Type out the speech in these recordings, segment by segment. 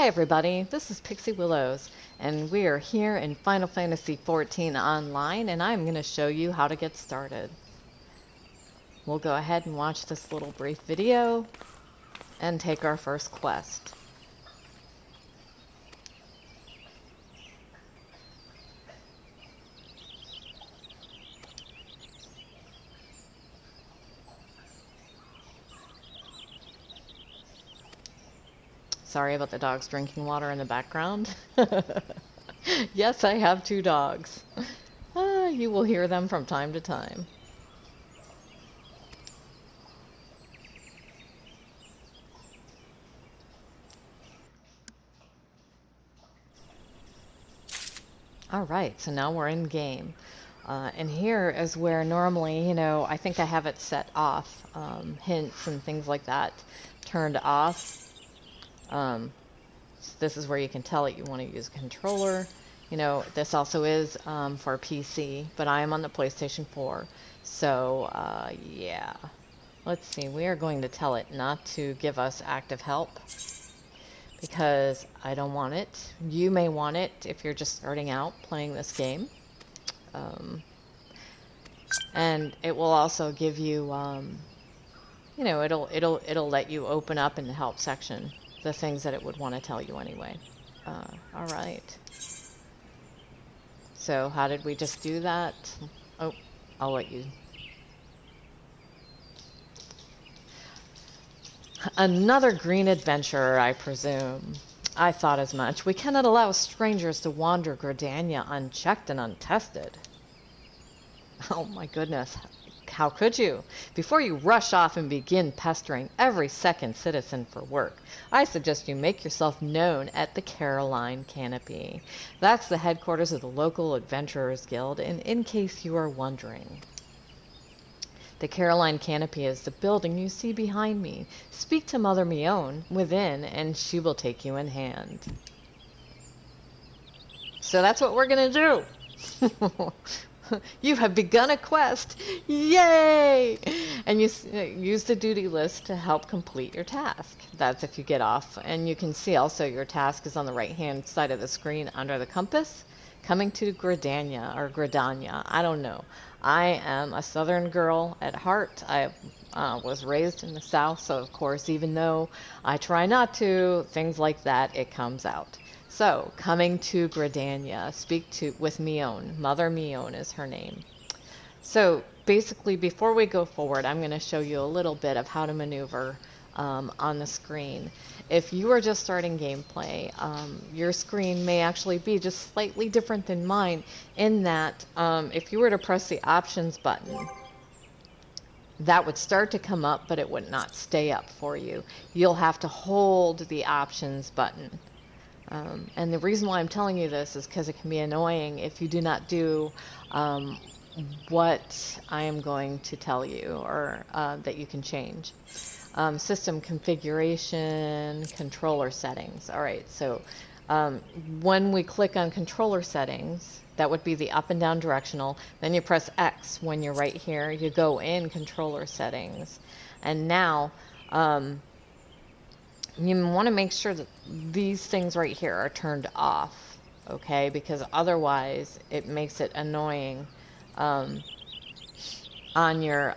Hi everybody, this is Pixie Willows, and we are here in Final Fantasy XIV Online, and I'm going to show you how to get started. We'll go ahead and watch this little brief video, and take our first quest. Sorry about the dogs drinking water in the background. Yes, I have two dogs. You will hear them from time to time. Alright, so now we're in game. And here is where normally, I think I have it set off. Hints and things like that turned off. So this is where you can tell it you want to use a controller. This also is for PC, but I am on the PlayStation 4. So, yeah. Let's see, we are going to tell it not to give us active help, because I don't want it. You may want it if you're just starting out playing this game. And it will also give you, it'll let you open up in the help section the things that it would want to tell you anyway. All right. So how did we just do that? Oh, I'll let you. Another green adventurer, I presume. I thought as much. We cannot allow strangers to wander Gridania unchecked and untested. Oh my goodness. How could you? Before you rush off and begin pestering every second citizen for work, I suggest you make yourself known at the Caroline Canopy. That's the headquarters of the local Adventurers Guild, and in case you are wondering, the Caroline Canopy is the building you see behind me. Speak to Mother Mione within, and she will take you in hand. So that's what we're going to do. You have begun a quest! Yay! And you use the duty list to help complete your task. That's if you get off. And you can see also your task is on the right-hand side of the screen under the compass. Coming to Gridania, or Gridania, I don't know. I am a southern girl at heart. I was raised in the south, so of course, even though I try not to, things like that, it comes out. So, coming to Gridania, speak with Mione. Mother Mione is her name. So, basically, before we go forward, I'm going to show you a little bit of how to maneuver on the screen. If you are just starting gameplay, your screen may actually be just slightly different than mine, in that if you were to press the options button, that would start to come up, but it would not stay up for you. You'll have to hold the options button. And the reason why I'm telling you this is because it can be annoying if you do not do what I am going to tell you, or that you can change. System configuration, controller settings. Alright, so when we click on controller settings, that would be the up and down directional. Then you press X when you're right here. You go in controller settings. And now you want to make sure that these things right here are turned off, okay? Because otherwise it makes it annoying on your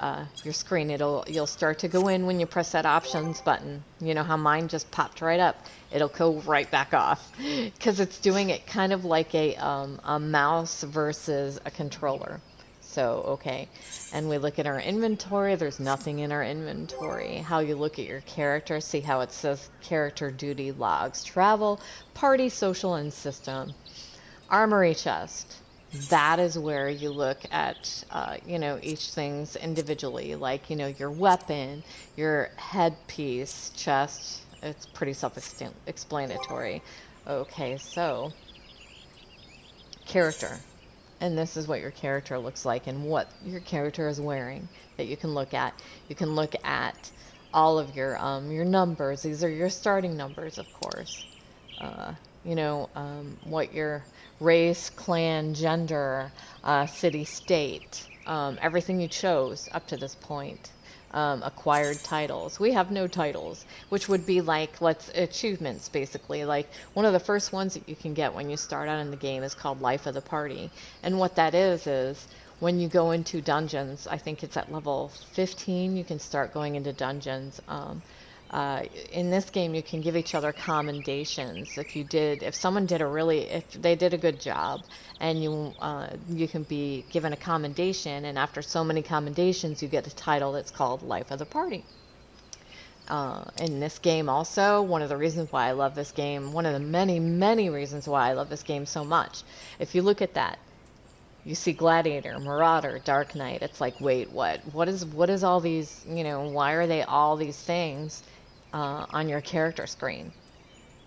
screen. You'll start to go in when you press that options button. You know how mine just popped right up. It'll go right back off because it's doing it kind of like a mouse versus a controller. So, okay, and we look at our inventory. There's nothing in our inventory. How you look at your character, see how it says character duty logs, travel, party, social, and system. Armory chest. That is where you look at, each thing's individually, like, your weapon, your headpiece, chest. It's pretty self-explanatory. Okay, so character. And this is what your character looks like and what your character is wearing that you can look at. You can look at all of your numbers. These are your starting numbers, of course. What your race, clan, gender, city, state, everything you chose up to this point. acquired titles. We have no titles, which would be like achievements basically. Like one of the first ones that you can get when you start out in the game is called Life of the Party, and what that is when you go into dungeons. I think it's at level 15 you can start going into dungeons. In this game, you can give each other commendations. If someone did if they did a good job, and you can be given a commendation, and after so many commendations, you get a title that's called Life of the Party. In this game also, one of the reasons why I love this game, one of the many, many reasons why I love this game so much, if you look at that, you see Gladiator, Marauder, Dark Knight. It's like, wait, what? What is all these, why are they all these things on your character screen?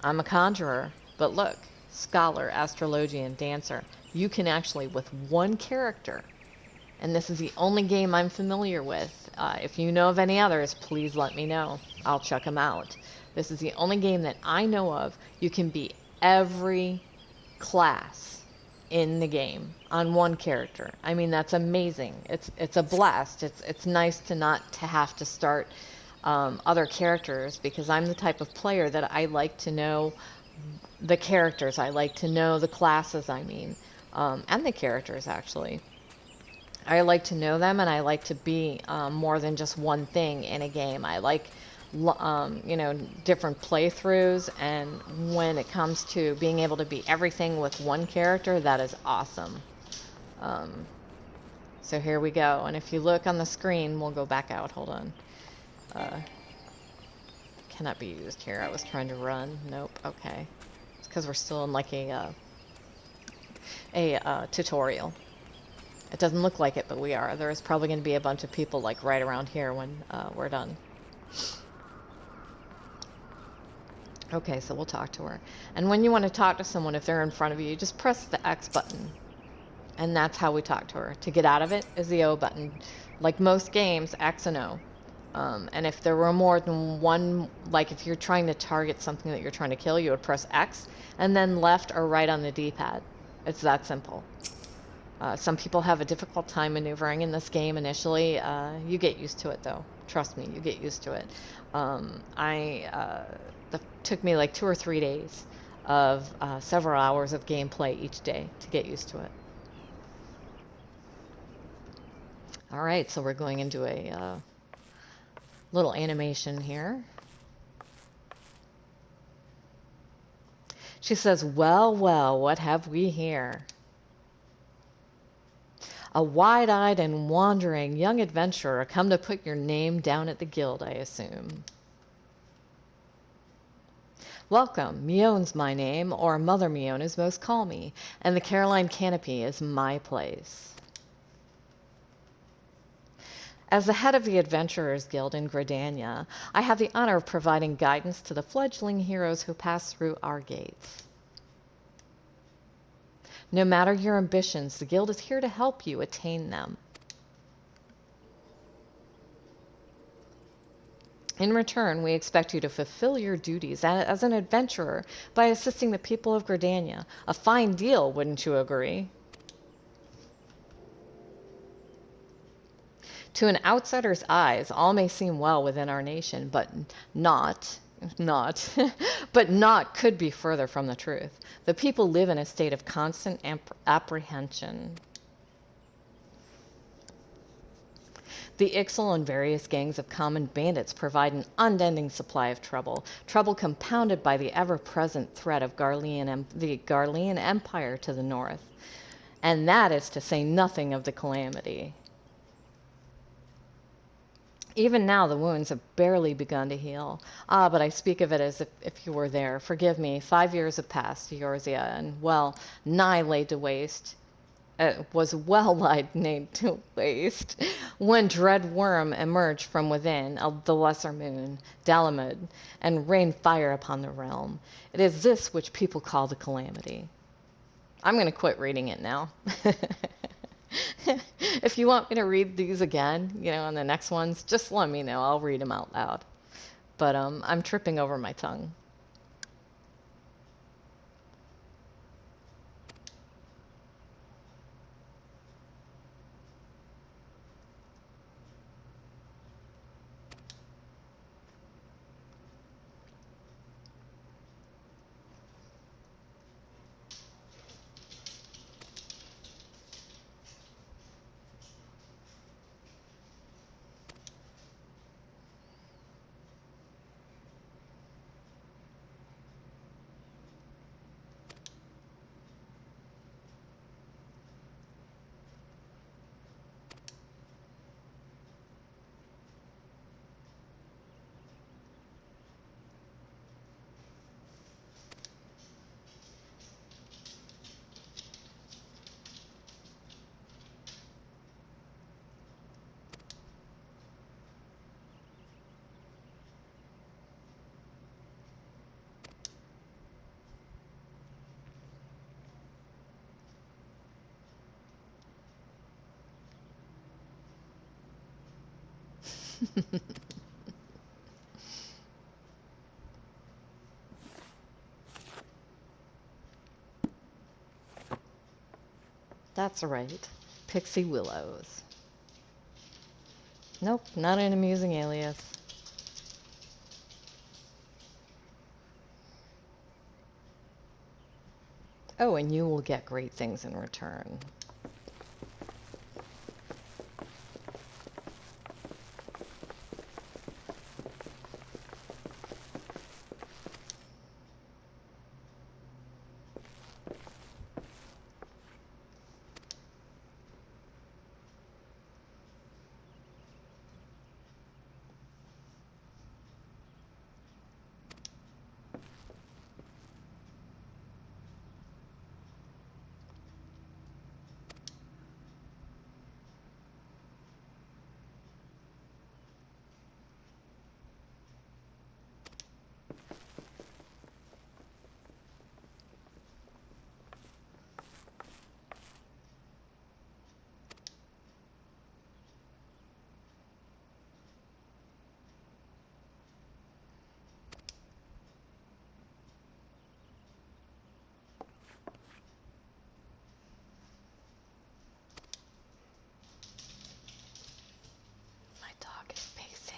I'm a conjurer, but look, scholar, astrologian, dancer. You can actually, with one character, and this is the only game I'm familiar with. If you know of any others, please let me know. I'll check them out. This is the only game that I know of. You can be every class in the game on one character. I mean, that's amazing. It's a blast. It's nice to not to have to start other characters, because I'm the type of player that I like to know the characters. I like to know the classes, and the characters actually. I like to know them, and I like to be more than just one thing in a game. I like different playthroughs, and when it comes to being able to be everything with one character, that is awesome. So here we go, and if you look on the screen, we'll go back out, hold on. Cannot be used here. I was trying to run. Nope. Okay. It's because we're still in like a tutorial. It doesn't look like it, but we are. There's probably going to be a bunch of people like right around here when we're done. Okay, so we'll talk to her. And when you want to talk to someone, if they're in front of you, you just press the X button. And that's how we talk to her. To get out of it is the O button. Like most games, X and O. And if there were more than one, like if you're trying to target something that you're trying to kill, you would press X and then left or right on the D-pad. It's that simple. Some people have a difficult time maneuvering in this game initially. You get used to it though. Trust me, you get used to it. It took me like 2 or 3 days of several hours of gameplay each day to get used to it. All right, so we're going into a little animation here. She says, well, well, what have we here? A wide-eyed and wandering young adventurer come to put your name down at the guild, I assume. Welcome, Mion's my name, or Mother Mion as most call me, and the Caroline Canopy is my place. As the head of the Adventurers Guild in Gridania, I have the honor of providing guidance to the fledgling heroes who pass through our gates. No matter your ambitions, the Guild is here to help you attain them. In return, we expect you to fulfill your duties as an adventurer by assisting the people of Gridania. A fine deal, wouldn't you agree? To an outsider's eyes, all may seem well within our nation, but not could be further from the truth. The people live in a state of constant apprehension. The Ixal and various gangs of common bandits provide an unending supply of trouble compounded by the ever-present threat of the Garlean Empire to the north. And that is to say nothing of the calamity. Even now the wounds have barely begun to heal. But I speak of it as if you were there. Forgive me, 5 years have passed, Eorzea, and nigh laid to waste. Was well laid to waste when dread worm emerged from within the lesser moon, Dalamud, and rained fire upon the realm. It is this which people call the calamity. I'm going to quit reading it now. If you want me to read these again, on the next ones, just let me know. I'll read them out loud. But I'm tripping over my tongue. That's right. Pixie Willows. Nope, not an amusing alias. Oh, and you will get great things in return. My dog is pacing.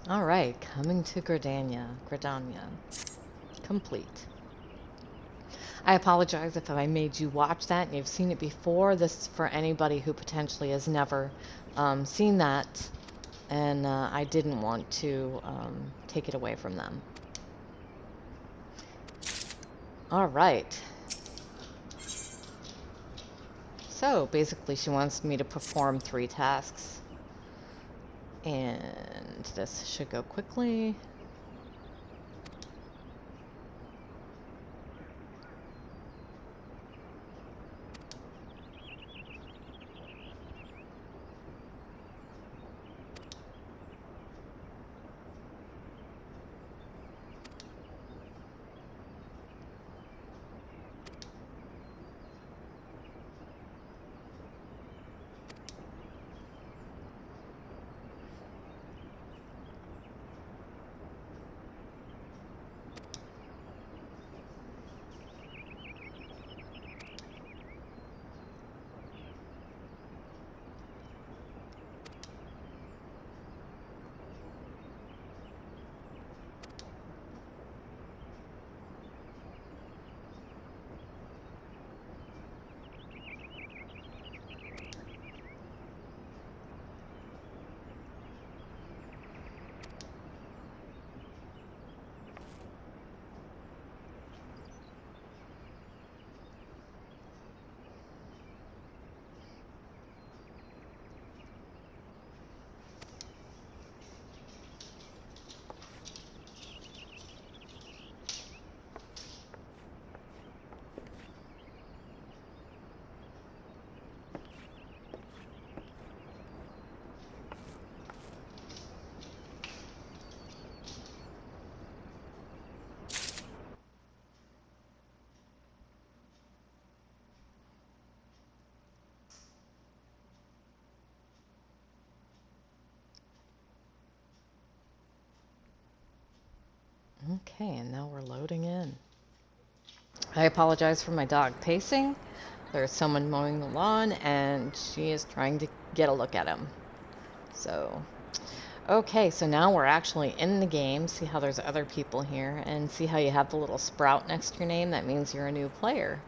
All right, coming to Gridania. Complete. I apologize if I made you watch that and you've seen it before. This is for anybody who potentially has never seen that, and I didn't want to take it away from them. All right. So basically she wants me to perform 3 tasks. And this should go quickly. Okay, and now we're loading in. I apologize for my dog pacing. There's someone mowing the lawn and she is trying to get a look at him. So, okay, so now we're actually in the game. See how there's other people here and see how you have the little sprout next to your name? That means you're a new player.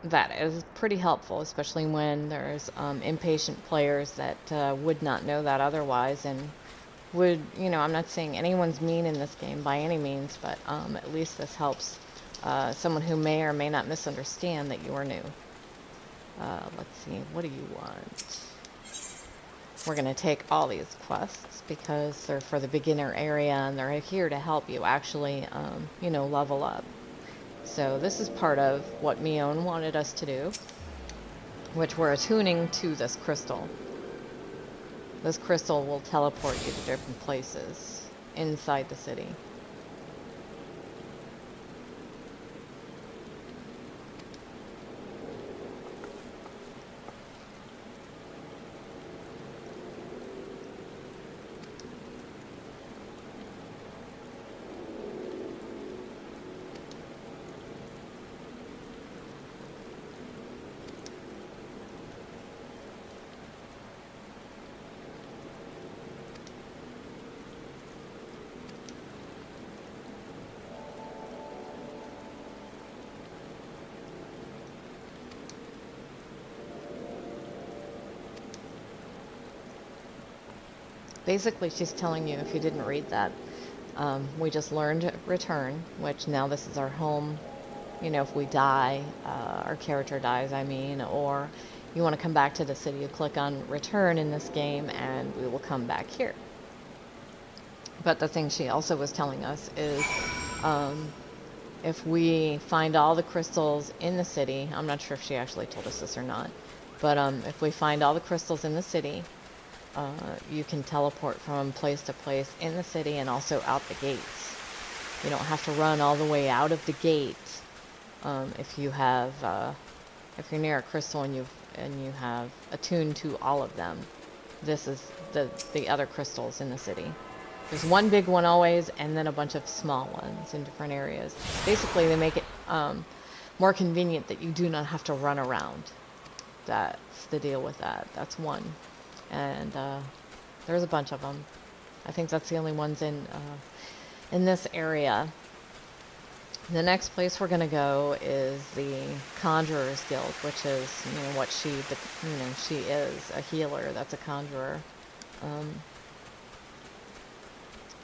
That is pretty helpful, especially when there's impatient players that would not know that otherwise and would, you know, I'm not saying anyone's mean in this game by any means, but at least this helps someone who may or may not misunderstand that you are new. Let's see, what do you want? We're going to take all these quests because they're for the beginner area and they're here to help you actually, you know, level up. So this is part of what Mion wanted us to do, which we're attuning to this crystal. This crystal will teleport you to different places inside the city. Basically, she's telling you, if you didn't read that, we just learned return, which now this is our home. You know, if we die, our character dies, I mean, or you want to come back to the city, you click on return in this game and we will come back here. But the thing she also was telling us is if we find all the crystals in the city, I'm not sure if she actually told us this or not, but if we find all the crystals in the city, you can teleport from place to place in the city and also out the gates. You don't have to run all the way out of the gate if you have if you're near a crystal and you have attuned to all of them. This is the other crystals in the city. There's one big one always, and then a bunch of small ones in different areas. Basically, they make it more convenient that you do not have to run around. That's the deal with that. That's one. And there's a bunch of them. I think that's the only ones in this area. The next place we're gonna go is the Conjurer's Guild, which is, you know, what she is, a healer. That's a conjurer.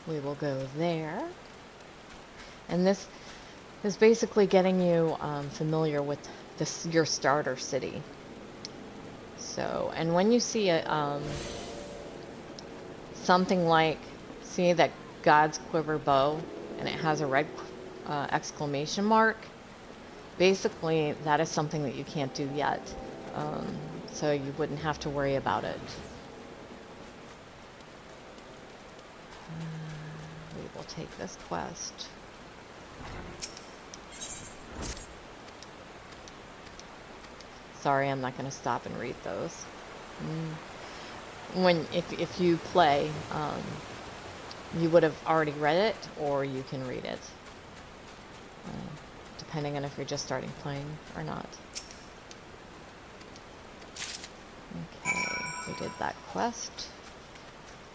We will go there, and this is basically getting you familiar with your starter city. So, and when you see a something like, see that God's Quiver bow, and it has a red exclamation mark, basically that is something that you can't do yet, so you wouldn't have to worry about it. We will take this quest. Sorry, I'm not going to stop and read those. If you play, you would have already read it, or you can read it, depending on if you're just starting playing or not. Okay, we did that quest.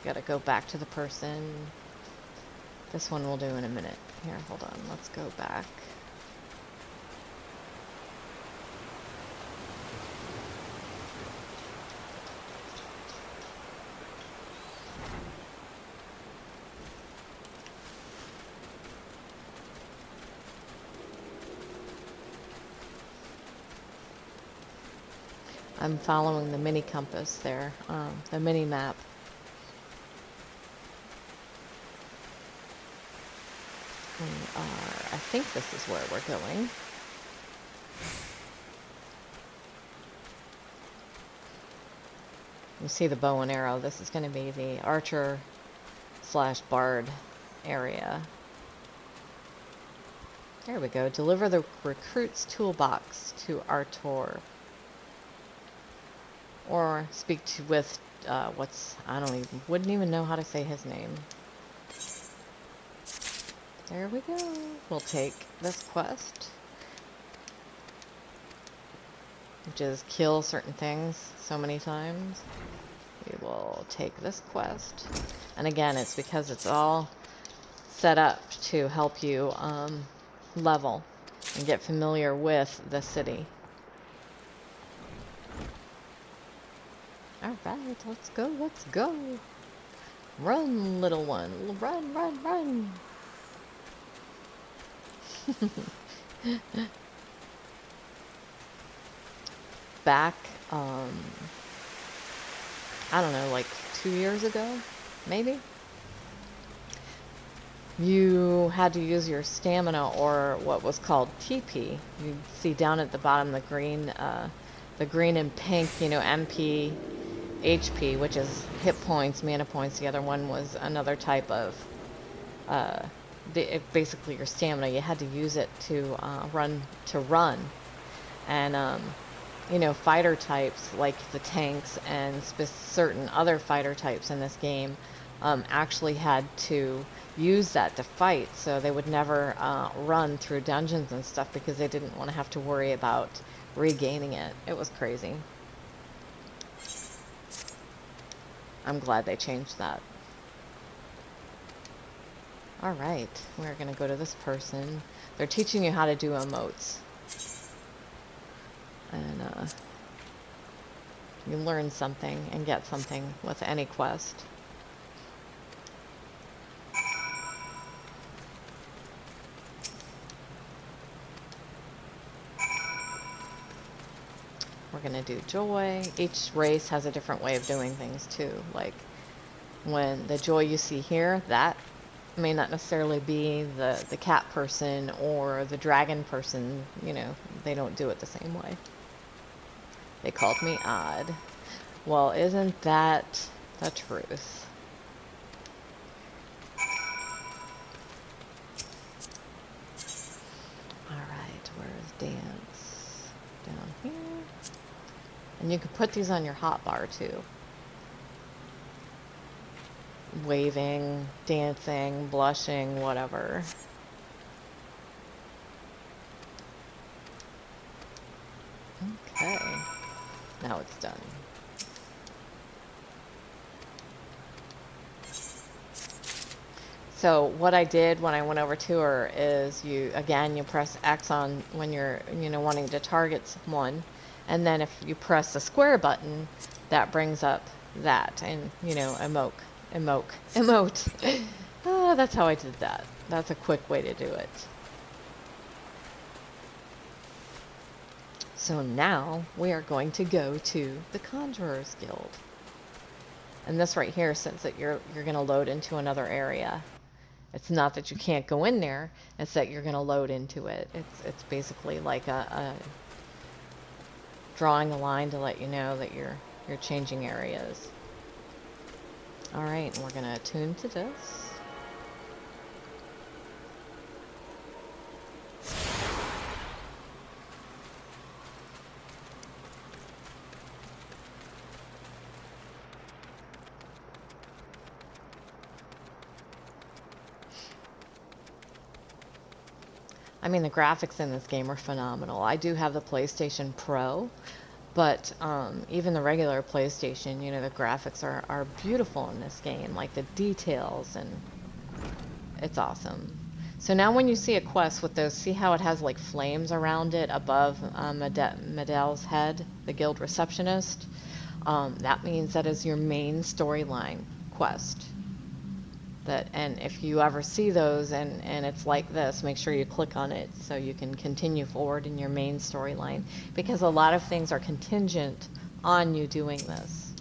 Got to go back to the person. This one we'll do in a minute. Here, hold on. Let's go back. I'm following the mini compass there, the mini map. I think this is where we're going. You see the bow and arrow. This is going to be the archer / bard area. There we go. Deliver the recruit's toolbox to Artur. Or speak with wouldn't even know how to say his name. There we go. We'll take this quest, which is kill certain things so many times. We will take this quest. And again, it's because it's all set up to help you level and get familiar with the city. Alright, let's go, let's go. Run, little one. Run, run, run. Back, I don't know, like 2 years ago, maybe? You had to use your stamina, or what was called TP. You see down at the bottom the green and pink, you know, MP, HP, which is hit points, mana points. The other one was another type of, basically your stamina. You had to use it to run. And, you know, fighter types like the tanks and certain other fighter types in this game actually had to use that to fight, so they would never run through dungeons and stuff because they didn't want to have to worry about regaining it. It was crazy. I'm glad they changed that. Alright, we're going to go to this person. They're teaching you how to do emotes. And you learn something and get something with any quest. We're gonna do joy. Each race has a different way of doing things too. Like when the joy you see here, that may not necessarily be the cat person or the dragon person. You know, they don't do it the same way. They called me odd. Well, isn't that the truth? Alright, where's dance? Down here. And you can put these on your hotbar too. Waving, dancing, blushing, whatever. Okay. Now it's done. So what I did when I went over to her is you press X on when you're, wanting to target someone. And then if you press the square button, that brings up that and, emote. Oh, that's how I did that. That's a quick way to do it. So now we are going to go to the Conjurer's Guild. And this right here says that you're going to load into another area. It's not that you can't go in there, it's that you're going to load into it. It's basically like a drawing a line to let you know that you're changing areas. All right, and we're going to attune to this. I mean, the graphics in this game are phenomenal. I do have the PlayStation Pro, but even the regular PlayStation, the graphics are beautiful in this game, like the details, and it's awesome. So now when you see a quest with those, see how it has like flames around it above Medel's head, the guild receptionist? That means that is your main storyline quest. And if you ever see those and it's like this, make sure you click on it so you can continue forward in your main storyline, because a lot of things are contingent on you doing this.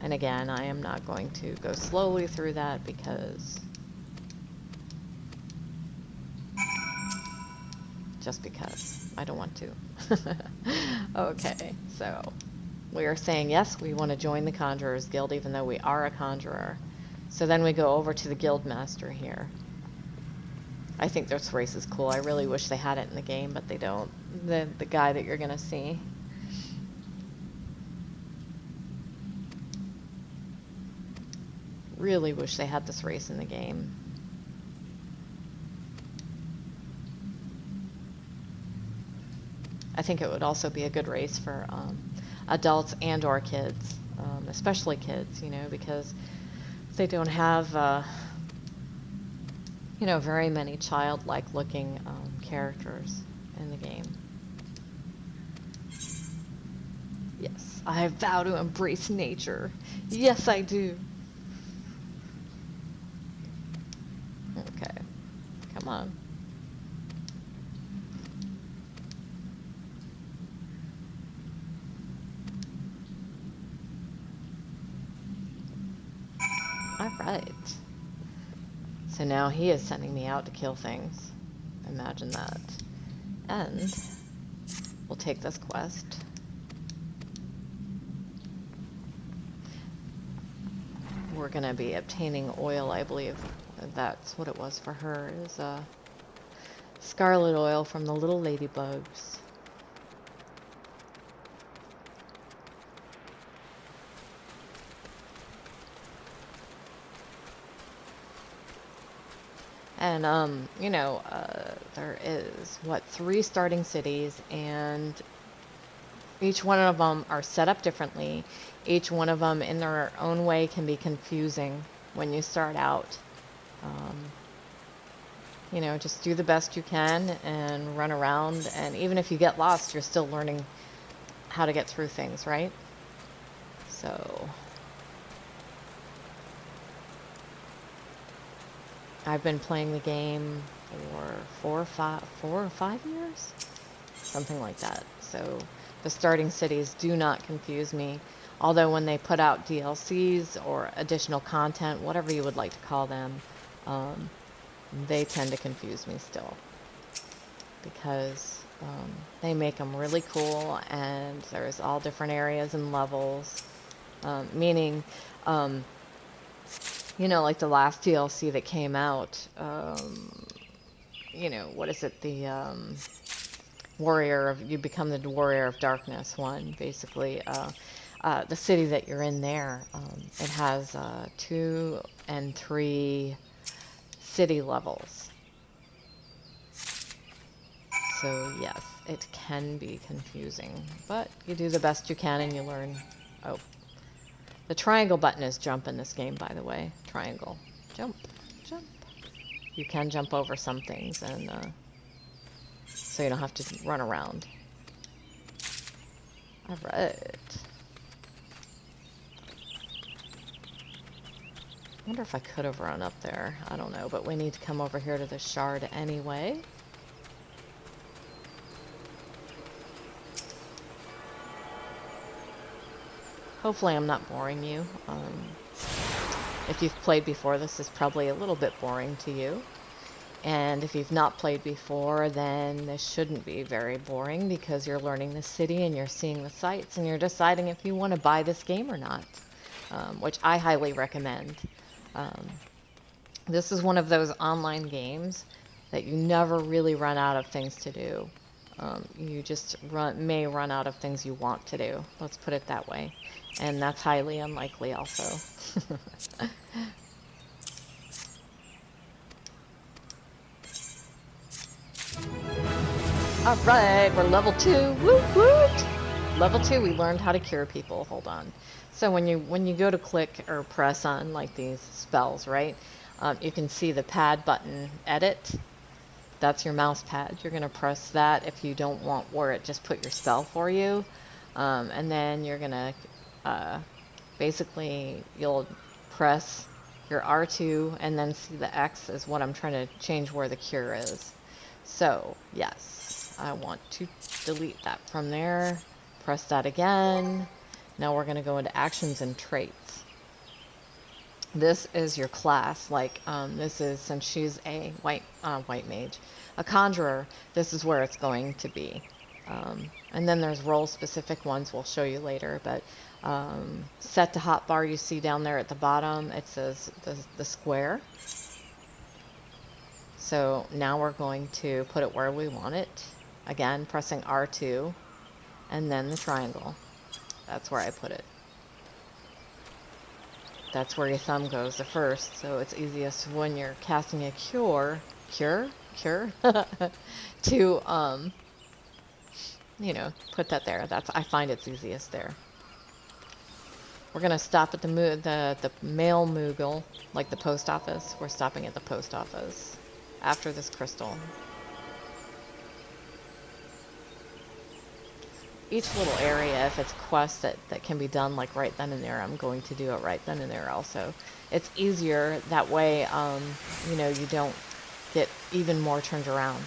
And again, I am not going to go slowly through that because I don't want to. Okay, so we are saying, yes, we want to join the Conjurer's Guild, even though we are a conjurer. So then we go over to the Guild Master here. I think this race is cool. I really wish they had it in the game, but they don't. The guy that you're going to see. Really wish they had this race in the game. I think it would also be a good race for adults and or kids, especially kids, because they don't have, very many childlike looking characters in the game. Yes, I vow to embrace nature. Yes, I do. Okay, come on. Alright. So now he is sending me out to kill things. Imagine that. And we'll take this quest. We're going to be obtaining oil, I believe. That's what it was for her, is scarlet oil from the little ladybugs. And, there is, 3 starting cities, and each one of them are set up differently. Each one of them, in their own way, can be confusing when you start out. Just do the best you can and run around, and even if you get lost, you're still learning how to get through things, right? So I've been playing the game for 4 or 5 years, something like that. So the starting cities do not confuse me. Although when they put out DLCs or additional content, whatever you would like to call them, they tend to confuse me still. Because they make them really cool, and there's all different areas and levels. Meaning, you know, like the last DLC that came out, you know, what is it? The you become the Warrior of Darkness one, basically. The city that you're in there, it has 2 and 3 city levels. So yes, it can be confusing, but you do the best you can and you learn. Oh, the triangle button is jump in this game, by the way. Triangle. Jump. Jump. You can jump over some things, and so you don't have to run around. Alright. I wonder if I could have run up there. I don't know, but we need to come over here to the shard anyway. Hopefully I'm not boring you. If you've played before, this is probably a little bit boring to you. And if you've not played before, then this shouldn't be very boring, because you're learning the city and you're seeing the sights and you're deciding if you want to buy this game or not, which I highly recommend. This is one of those online games that you never really run out of things to do. You just may run out of things you want to do. Let's put it that way. And that's highly unlikely also. Alright, we're level 2. Woot woot! Level 2, we learned how to cure people. Hold on. So when you go to click or press on like these spells, right? You can see the pad button, edit. That's your mouse pad. You're going to press that if you don't want where it just put your spell for you. And then you're going to, basically, you'll press your R2 and then see the X is what I'm trying to change where the cure is. So, yes, I want to delete that from there. Press that again. Now we're going to go into actions and traits. This is your class, like, this is, since she's a white mage, a conjurer, this is where it's going to be. And then there's role-specific ones we'll show you later, but set to hotbar, you see down there at the bottom, it says the square. So now we're going to put it where we want it. Again, pressing R2, and then the triangle. That's where I put it. That's where your thumb goes the first, so it's easiest when you're casting a cure, to, you know, put that there. I find it's easiest there. We're gonna stop at the mail Moogle, like the post office. We're stopping at the post office after this crystal. Each little area, if it's quests that can be done like right then and there, I'm going to do it right then and there also. It's easier that way, you know, you don't get even more turned around.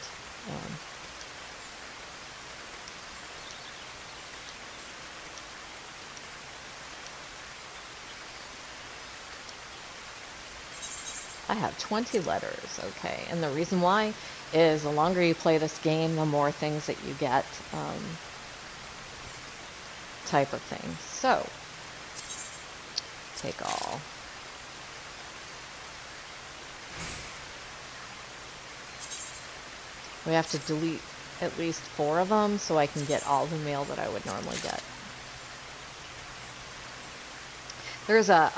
I have 20 letters, okay, and the reason why is the longer you play this game, the more things that you get, type of thing. So, take all. We have to delete at least 4 of them so I can get all the mail that I would normally get. There's a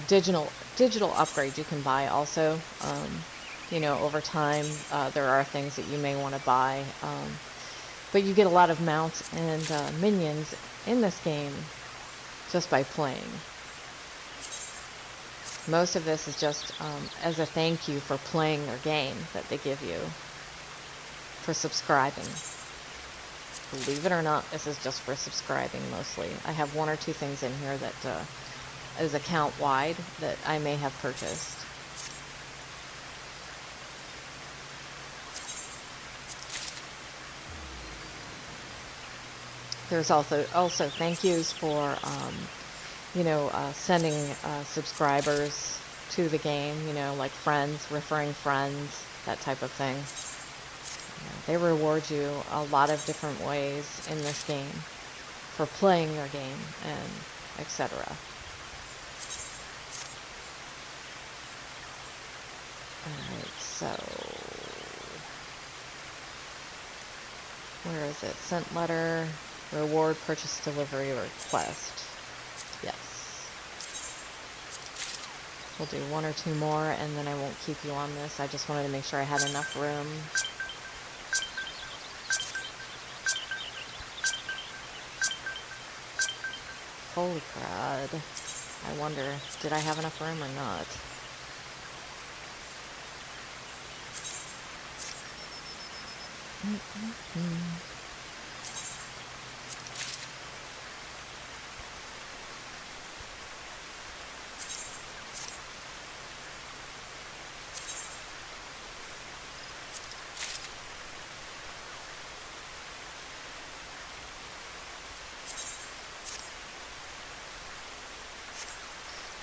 digital upgrade you can buy also. You know, over time, there are things that you may want to buy. But you get a lot of mounts and minions in this game just by playing. Most of this is just as a thank you for playing their game that they give you for subscribing. Believe it or not, this is just for subscribing mostly. I have 1 or 2 things in here that is account-wide that I may have purchased. There's also thank yous for sending subscribers to the game, like friends, referring friends, that type of thing. They reward you a lot of different ways in this game for playing your game and etc. Alright, so where is it? Sent letter, reward, purchase, delivery, request. Yes. We'll do one or two more and then I won't keep you on this. I just wanted to make sure I had enough room. Holy crud. I wonder, did I have enough room or not?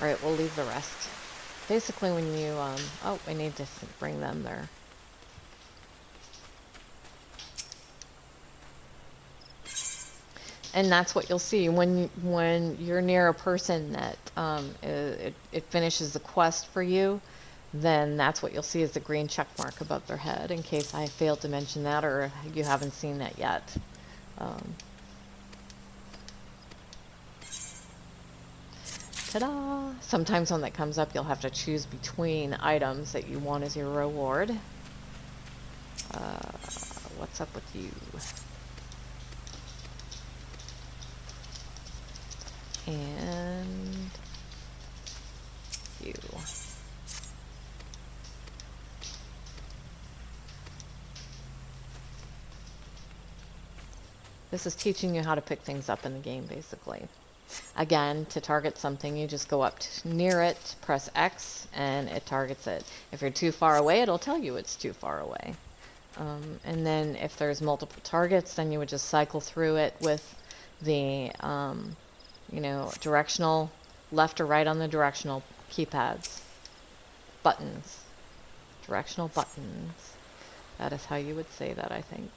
Alright, we'll leave the rest. Basically when you, oh, we need to bring them there. And that's what you'll see when you're near a person that it finishes the quest for you, then that's what you'll see is the green check mark above their head, in case I failed to mention that or you haven't seen that yet. Ta-da! Sometimes when that comes up, you'll have to choose between items that you want as your reward. What's up with you? And you. This is teaching you how to pick things up in the game, basically. Again, to target something, you just go up near it, press X, and it targets it. If you're too far away, it'll tell you it's too far away. And then if there's multiple targets, then you would just cycle through it with the directional, left or right on the directional keypads. Buttons. Directional buttons. That is how you would say that, I think.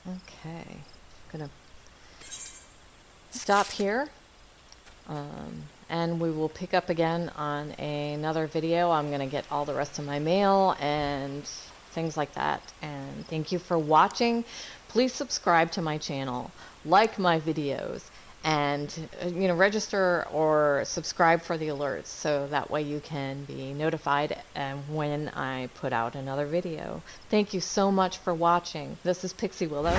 Okay, I'm gonna stop here, and we will pick up again on another video. I'm gonna get all the rest of my mail and things like that. And thank you for watching. Please subscribe to my channel, like my videos, and register or subscribe for the alerts so that way you can be notified when I put out another video. Thank you so much for watching. This is Pixie Willow.